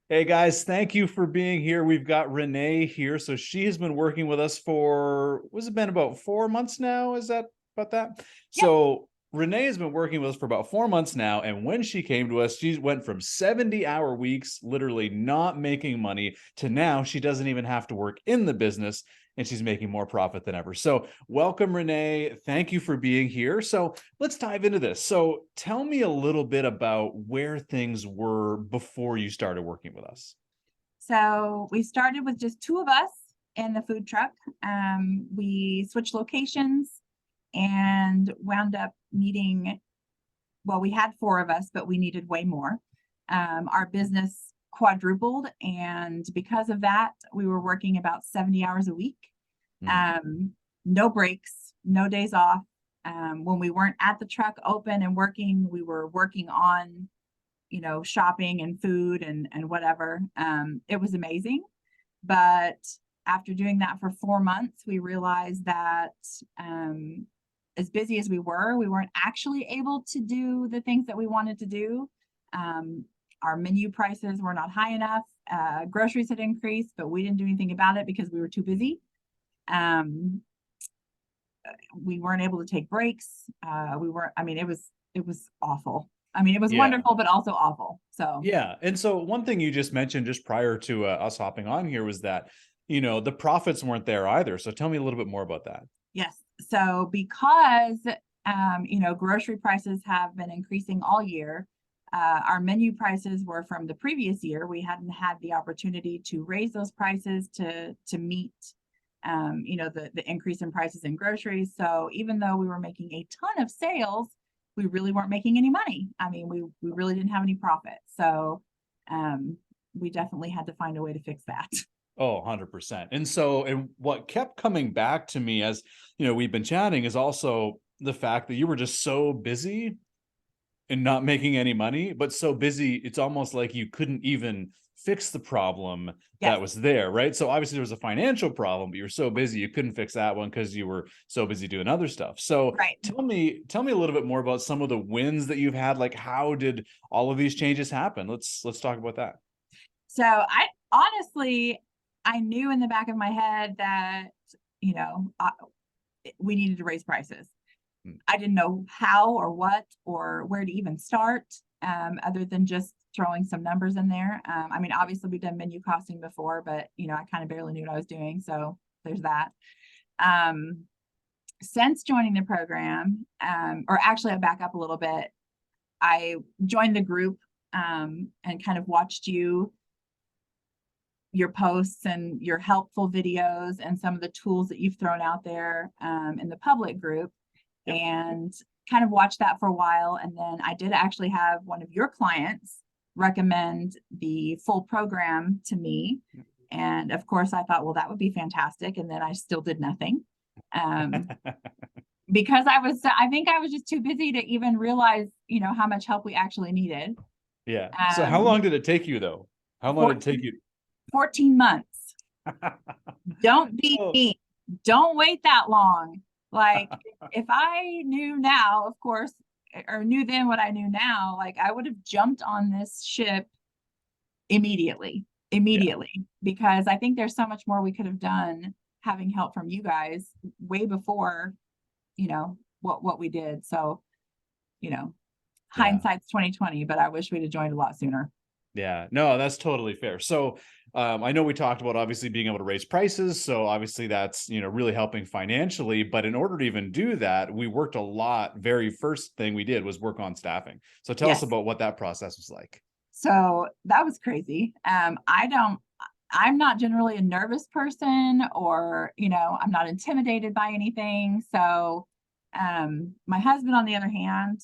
Hey guys, thank you for being here. We've got Renee here. So she has been working with us for, what's it been, about 4 months now? Is that about that? Yep. So Renee has been working with us for about 4 months now. And when she came to us, she went from 70-hour weeks, literally not making money, to now she doesn't even have to work in the business and she's making more profit than ever. So welcome, Renee. Thank you for being here. So let's dive into this. So tell me a little bit about where things were before you started working with us. So we started with just two of us in the food truck. We switched locations and wound up needing, well, we had four of us, but we needed way more. Our business quadrupled. And because of that, we were working about 70 hours a week. Mm. Um, no breaks, no days off. When we weren't at the truck open and working, we were working on shopping and food and whatever. It was amazing. But after doing that for 4 months, we realized that as busy as we weren't actually able to do the things that we wanted to do. Um, our menu prices were not high enough. Groceries had increased, but we didn't do anything about it because we were too busy. Um, we weren't able to take breaks. We weren't, I mean, it was awful. I mean, it was Yeah. wonderful, but also awful. So Yeah. And so one thing you just mentioned just prior to us hopping on here was that, the profits weren't there either. So tell me a little bit more about that. yes. So because grocery prices have been increasing all year, our menu prices were from the previous year. We hadn't had the opportunity to raise those prices to meet the increase in prices in groceries. So even though we were making a ton of sales, we really weren't making any money. I mean, we really didn't have any profit. So um, we definitely had to find a way to fix that. Oh, 100%. And so, and what kept coming back to me as, we've been chatting is also the fact that you were just so busy and not making any money, but so busy, it's almost like you couldn't even fix the problem Yes. that was there, right? So obviously there was a financial problem, but you were so busy you couldn't fix that one because you were so busy doing other stuff. So Right. tell me a little bit more about some of the wins that you've had. Like, how did all of these changes happen? Let's talk about that. So I honestly, I knew in the back of my head that, you know, uh, we needed to raise prices. Mm. I didn't know how or what or where to even start, other than just throwing some numbers in there. I mean, obviously we've done menu costing before, but I kind of barely knew what I was doing. So there's that. Um, since joining the program, or actually I back up a little bit, I joined the group and kind of watched your posts and your helpful videos and some of the tools that you've thrown out there in the public group, Yep. and kind of watched that for a while. And then I did actually have one of your clients recommend the full program to me. And of course, I thought, well, that would be fantastic. And then I still did nothing. Um, because I think I was just too busy to even realize, how much help we actually needed. Yeah. So how Um, long did it take you though? How long did it take 14, you? 14 months. Don't be Oh. me. Don't wait that long. Like, if I knew now, of course, or knew then what I knew now, like I would have jumped on this ship immediately, Yeah. because I think there's so much more we could have done having help from you guys way before, what we did. So, you know, Yeah. hindsight's 2020, but I wish we'd have joined a lot sooner. Yeah, no, that's totally fair. So, I know we talked about obviously being able to raise prices. So obviously that's, really helping financially. But in order to even do that, we worked a lot. Very first thing we did was work on staffing. So tell us Yes. about what that process was like. So that was crazy. I'm not generally a nervous person, or, I'm not intimidated by anything. So, my husband, on the other hand,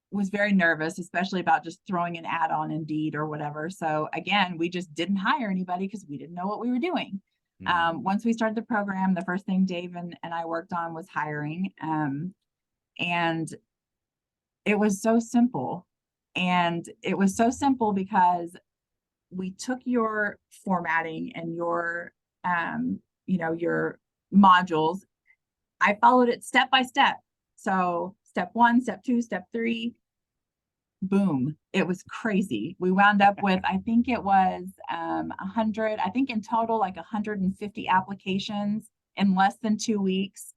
was very nervous, especially about just throwing an ad on Indeed or whatever. So again, we just didn't hire anybody because we didn't know what we were doing. Mm. Once we started the program, the first thing Dave and I worked on was hiring. And it was so simple. And it was so simple because we took your formatting and your modules. I followed it step by step. So step one, step two, step three, boom, it was crazy. We wound up with, I think it was 100, I think in total, like 150 applications in less than 2 weeks.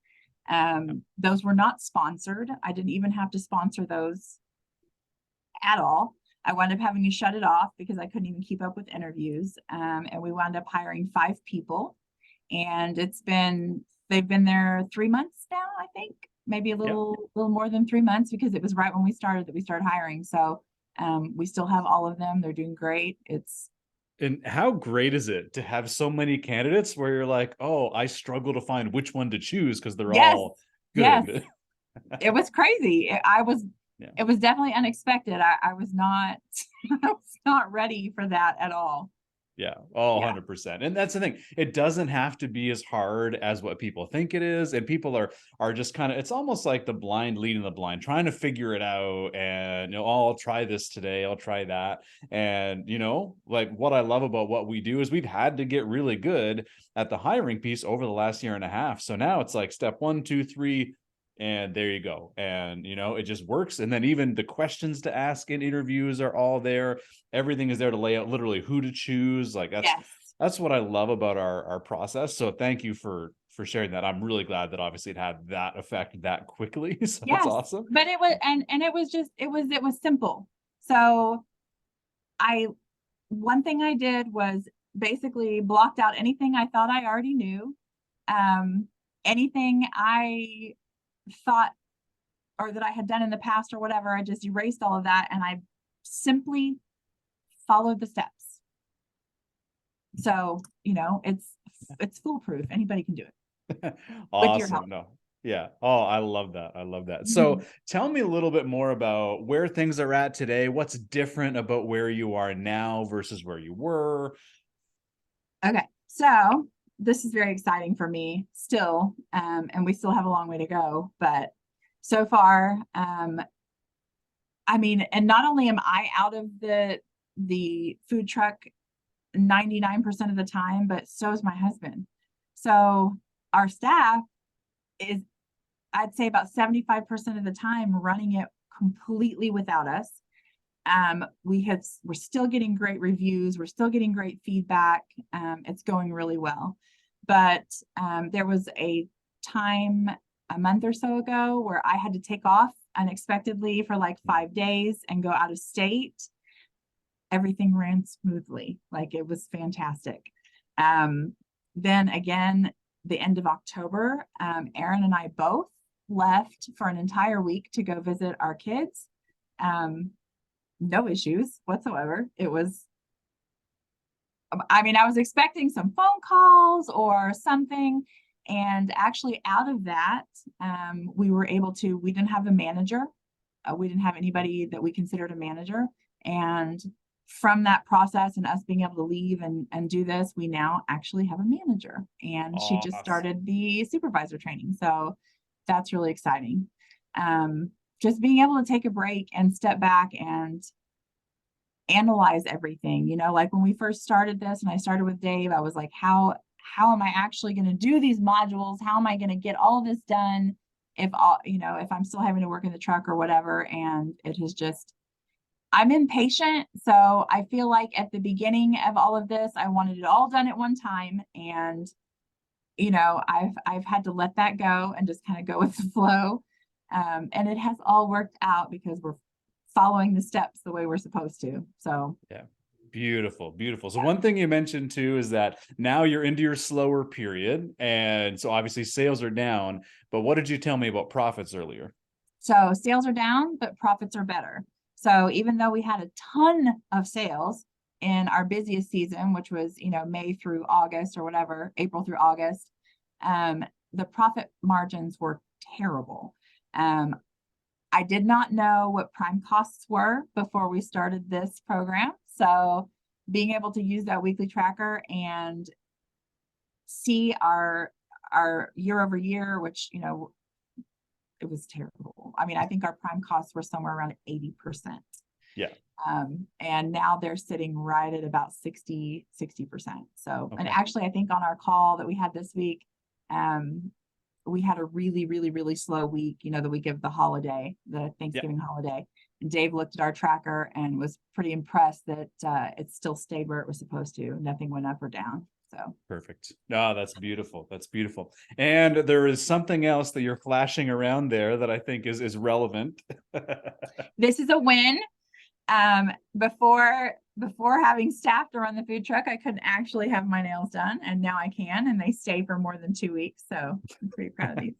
Those were not sponsored. I didn't even have to sponsor those at all. I wound up having to shut it off because I couldn't even keep up with interviews. And we wound up hiring 5 people. And they've been there 3 months now, I think, maybe a Yep. little more than 3 months, because it was right when we started hiring. So we still have all of them. They're doing great. And how great is it to have so many candidates where you're like, oh, I struggle to find which one to choose because they're Yes, all yes, good. it was crazy. Yeah. It was definitely unexpected. I was not, I was not ready for that at all. Yeah. Oh, Yeah. 100%. And that's the thing. It doesn't have to be as hard as what people think it is. And people are just kind of, it's almost like the blind leading the blind, trying to figure it out. And, oh, I'll try this today. I'll try that. And, like what I love about what we do is we've had to get really good at the hiring piece over the last year and a half. So now it's like step 1, 2, 3, and there you go. And, it just works. And then even the questions to ask in interviews are all there. Everything is there to lay out literally who to choose. Like Yes. that's what I love about our process. So thank you for sharing that. I'm really glad that obviously it had that effect that quickly. So that's Yes. awesome. But it was, and it was just, it was simple. So one thing I did was basically blocked out anything I thought I already knew. Anything I thought or that I had done in the past or whatever, I just erased all of that and I simply followed the steps. So, it's foolproof. Anybody can do it with your help. Awesome. No. Yeah. Oh, I love that. I love that. So tell me a little bit more about where things are at today. What's different about where you are now versus where you were? Okay. So this is very exciting for me still. And we still have a long way to go, but so far, and not only am I out of the food truck 99% of the time, but so is my husband. So our staff is, I'd say, about 75% of the time running it completely without us. We're still getting great reviews. We're still getting great feedback. It's going really well. But there was a time a month or so ago where I had to take off unexpectedly for like 5 days and go out of state. Everything ran smoothly. Like, it was fantastic. Then again, the end of October, Aaron and I both left for an entire week to go visit our kids. No issues whatsoever. It was, I was expecting some phone calls or something. And actually out of that, we didn't have a manager. We didn't have anybody that we considered a manager. And from that process and us being able to leave and do this, we now actually have a manager, and she just started the supervisor training. So that's really exciting. Just being able to take a break and step back and analyze everything, like when we first started this and I started with Dave, I was like, how am I actually going to do these modules? How am I going to get all this done if I'm still having to work in the truck or whatever? And it has just, I'm impatient. So I feel like at the beginning of all of this, I wanted it all done at one time. And, I've had to let that go and just kind of go with the flow. And it has all worked out because we're following the steps the way we're supposed to. So yeah. Beautiful, beautiful. So one thing you mentioned too is that now you're into your slower period. And so obviously sales are down, but what did you tell me about profits earlier? So sales are down, but profits are better. So even though we had a ton of sales in our busiest season, which was, May through August or whatever, April through August, the profit margins were terrible. I did not know what prime costs were before we started this program. So being able to use that weekly tracker and see our year over year, which, it was terrible. I think our prime costs were somewhere around 80%. Yeah. And now they're sitting right at about 60%. So, Okay. And actually, I think on our call that we had this week, we had a really, really, really slow week, the week of the holiday, the Thanksgiving holiday. Dave looked at our tracker and was pretty impressed that it still stayed where it was supposed to. Nothing went up or down. So Perfect. Oh, that's beautiful. That's beautiful. And there is something else that you're flashing around there that I think is relevant. this is a win. Before having staff to run the food truck, I couldn't actually have my nails done, and now I can, and they stay for more than 2 weeks. So I'm pretty proud of these.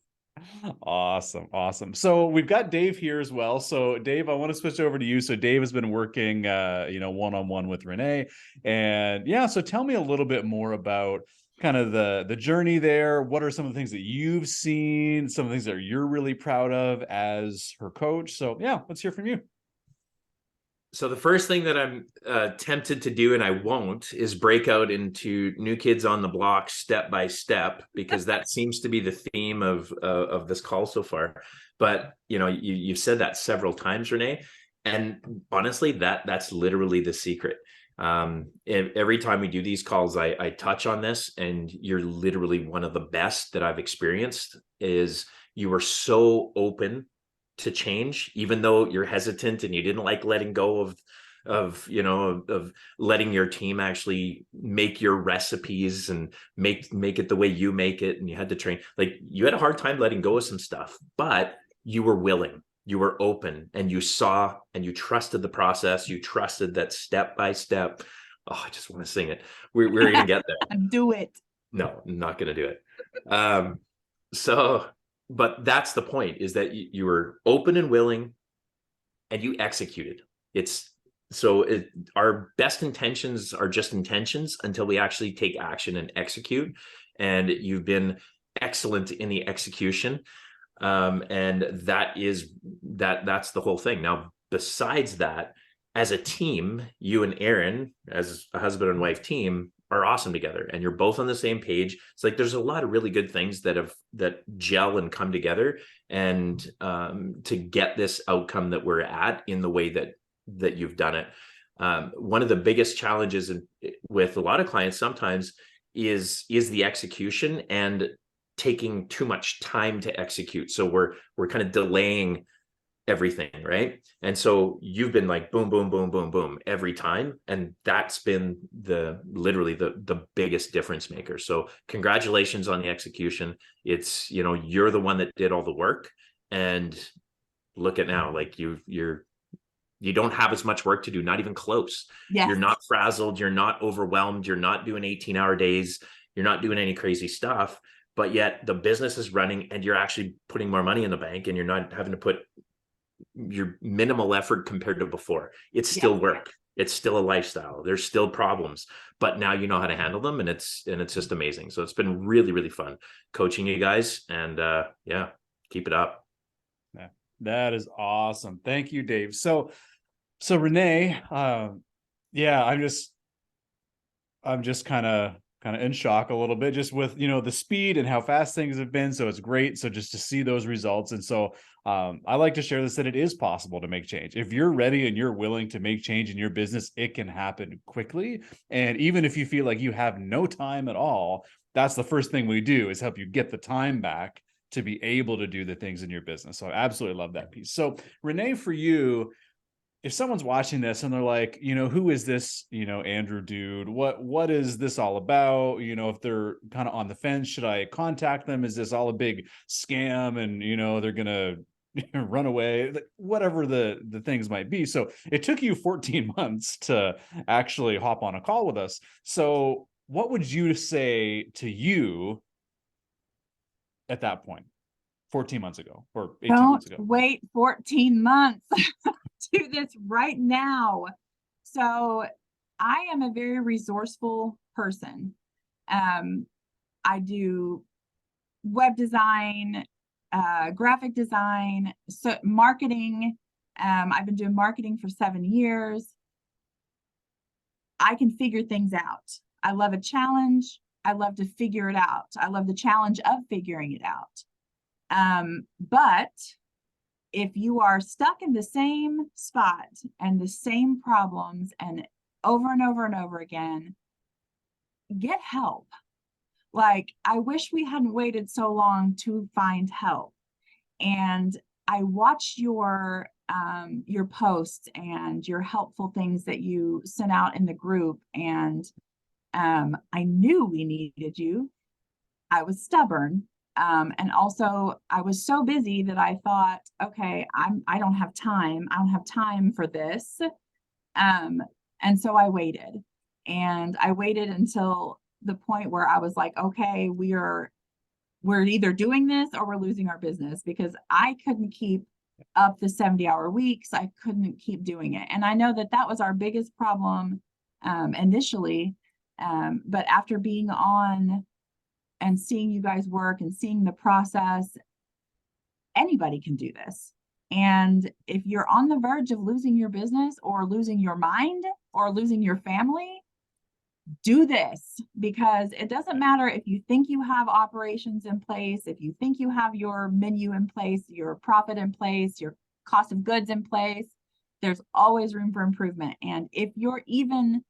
Awesome. Awesome. So we've got Dave here as well. So Dave, I want to switch over to you. So Dave has been working, one-on-one with Renee, and yeah, so tell me a little bit more about kind of the journey there. What are some of the things that you've seen, some of the things that you're really proud of as her coach? So yeah, let's hear from you. So the first thing that I'm tempted to do, and I won't, is break out into New Kids on the Block step by step, because that seems to be the theme of this call so far. But you've said that several times, Renee, and honestly, that's literally the secret. Every time we do these calls, I touch on this, and you're literally one of the best that I've experienced. Is you were so open to change, even though you're hesitant and you didn't like letting go of letting your team actually make your recipes and make it the way you make it, and you had to train. Like, you had a hard time letting go of some stuff, but you were willing, you were open, and you saw and you trusted the process. You trusted that step by step. Oh, I just want to sing it. We're gonna get there. Do it. No, I'm not gonna do it. But that's the point, is that you were open and willing, and you executed. Our best intentions are just intentions until we actually take action and execute. And you've been excellent in the execution. And that's the whole thing. Now, besides that, as a team, you and Aaron, as a husband and wife team, are awesome together, and you're both on the same page. It's like there's a lot of really good things that gel and come together, and to get this outcome that we're at in the way that you've done it. One of the biggest challenges with a lot of clients sometimes is the execution and taking too much time to execute. So we're kind of delaying everything, right? And so you've been like boom, boom, boom, boom, boom every time, and that's been literally the biggest difference maker. So congratulations on the execution. It's, you're the one that did all the work, and look at now, like you don't have as much work to do, not even close. Yes. You're not frazzled, you're not overwhelmed, you're not doing 18-hour days, you're not doing any crazy stuff, but yet the business is running, and you're actually putting more money in the bank, and you're not having to put your minimal effort compared to before. It's still work. It's still a lifestyle. There's still problems, but now you know how to handle them, and it's just amazing. So it's been really, really fun coaching you guys, and keep it up. Yeah, that is awesome. Thank you, Dave. So Renee, I'm just kind of in shock a little bit, just with the speed and how fast things have been. So it's great. So just to see those results. And so I like to share this, that it is possible to make change. If you're ready and you're willing to make change in your business, it can happen quickly. And even if you feel like you have no time at all, that's the first thing we do, is help you get the time back to be able to do the things in your business. So I absolutely love that piece. So Renee, for you, if someone's watching this and they're like, who is this, Andrew dude? What is this all about? If they're kind of on the fence, should I contact them? Is this all a big scam and, they're going to run away? Whatever the things might be. So it took you 14 months to actually hop on a call with us. So what would you say to you at that point, 14 months ago or 18 months ago? Don't wait 14 months. Do this right now. So I am a very resourceful person. I do web design, graphic design, so marketing. I've been doing marketing for 7 years. I can figure things out. I love a challenge. I love to figure it out. I love the challenge of figuring it out. But if you are stuck in the same spot and the same problems and over and over and over again, get help. Like, I wish we hadn't waited so long to find help. And I watched your your posts and your helpful things that you sent out in the group. And I knew we needed you. I was stubborn. And also I was so busy that I thought, okay, I don't have time. I don't have time for this. And so I waited, and I waited until the point where I was like, okay, we're either doing this or we're losing our business, because I couldn't keep up the 70-hour weeks. I couldn't keep doing it. And I know that that was our biggest problem initially. But after being on and seeing you guys work and seeing the process, anybody can do this. And if you're on the verge of losing your business or losing your mind or losing your family, do this, because it doesn't matter if you think you have operations in place, if you think you have your menu in place, your profit in place, your cost of goods in place, there's always room for improvement. And if you're even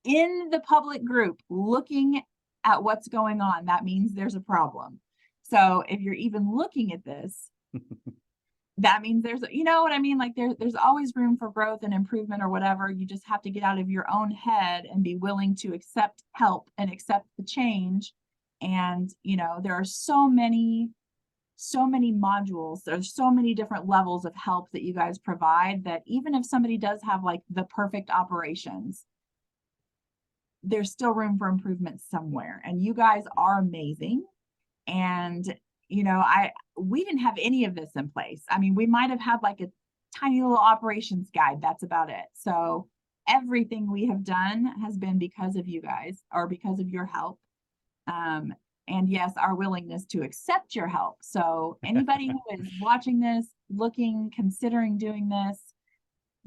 in the public group looking at what's going on, that means there's a problem. So if you're even looking at this, that means there's, you know what I mean? Like there's always room for growth and improvement or whatever. You just have to get out of your own head and be willing to accept help and accept the change. And, you know, there are so many modules. There's so many different levels of help that you guys provide, that even if somebody does have like the perfect operations, there's still room for improvement somewhere. And you guys are amazing. And you know, we didn't have any of this in place. I mean, we might have had like a tiny little operations guide. That's about it. So everything we have done has been because of you guys, or because of your help. And yes, our willingness to accept your help. So anybody who is watching this, looking, considering doing this,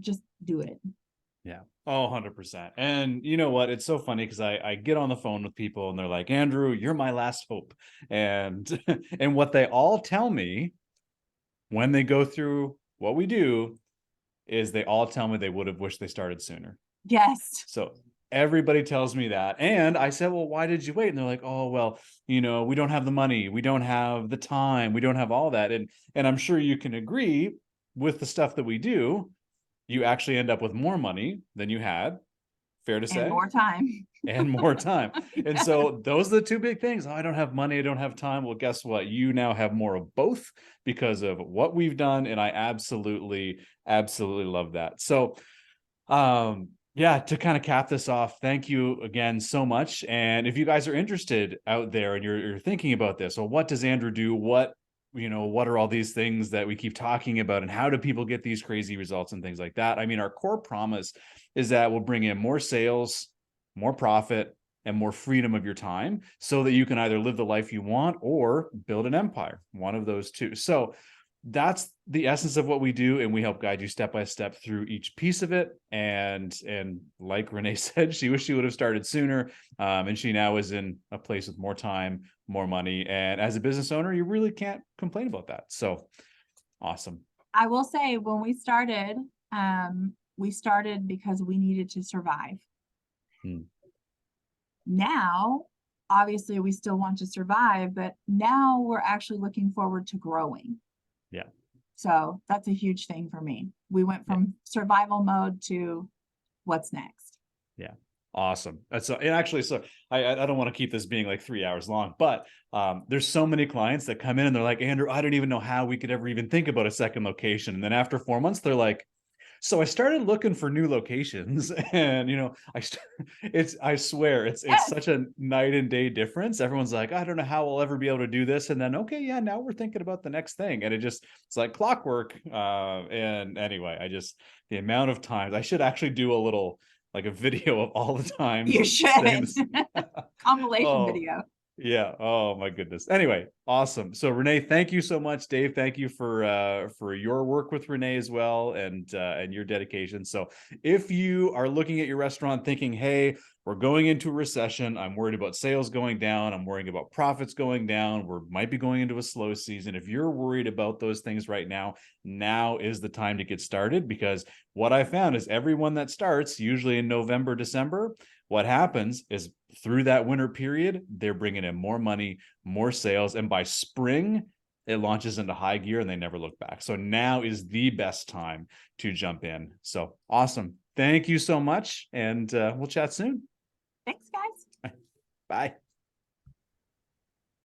just do it. Yeah. Oh, 100%. And you know what? It's so funny because I get on the phone with people and they're like, Andrew, you're my last hope. And and what they all tell me when they go through what we do is they all tell me they would have wished they started sooner. Yes. So everybody tells me that. And I said, well, why did you wait? And they're like, oh, well, you know, we don't have the money, we don't have the time, we don't have all that. And I'm sure you can agree with the stuff that we do, you actually end up with more money than you had. Fair to say? And more time. And more time. And so those are the two big things. Oh, I don't have money, I don't have time. Well, guess what? You now have more of both because of what we've done. And I absolutely love that. So, yeah, to kind of cap this off, thank you again so much. And if you guys are interested out there and you're thinking about this, well, what does Andrew do? What are all these things that we keep talking about, and how do people get these crazy results and things like that? I mean, our core promise is that we'll bring in more sales, more profit, and more freedom of your time, so that you can either live the life you want or build an empire, one of those two. So that's the essence of what we do, and we help guide you step by step through each piece of it. And like Renee said, she wished she would have started sooner, and she now is in a place with more time, more money, and as a business owner, you really can't complain about that. So awesome. I will say, when we started because we needed to survive. Now, obviously, we still want to survive, but now we're actually looking forward to growing. Yeah. So that's a huge thing for me. We went from survival mode to what's next. Yeah. Awesome. That's and actually, so I don't want to keep this being like 3 hours long, but there's so many clients that come in and they're like, Andrew, I don't even know how we could ever even think about a second location. And then after 4 months, they're like, so I started looking for new locations, and I swear it's such a night and day difference. Everyone's like, I don't know how we'll ever be able to do this, and then okay, yeah, now we're thinking about the next thing, and it's like clockwork. And anyway, the amount of times I should actually do a little like a video of all the times. You should. Compilation video. Yeah. Oh my goodness. Anyway, awesome. So Renee, thank you so much. Dave, thank you for your work with Renee as well, and your dedication. So if you are looking at your restaurant thinking, hey, we're going into a recession, I'm worried about sales going down, I'm worrying about profits going down, we might be going into a slow season. If you're worried about those things right now, now is the time to get started, because what I found is everyone that starts usually in November, December, what happens is through that winter period, they're bringing in more money, more sales. And by spring, it launches into high gear and they never look back. So now is the best time to jump in. So awesome. Thank you so much. And we'll chat soon. Thanks, guys. Bye.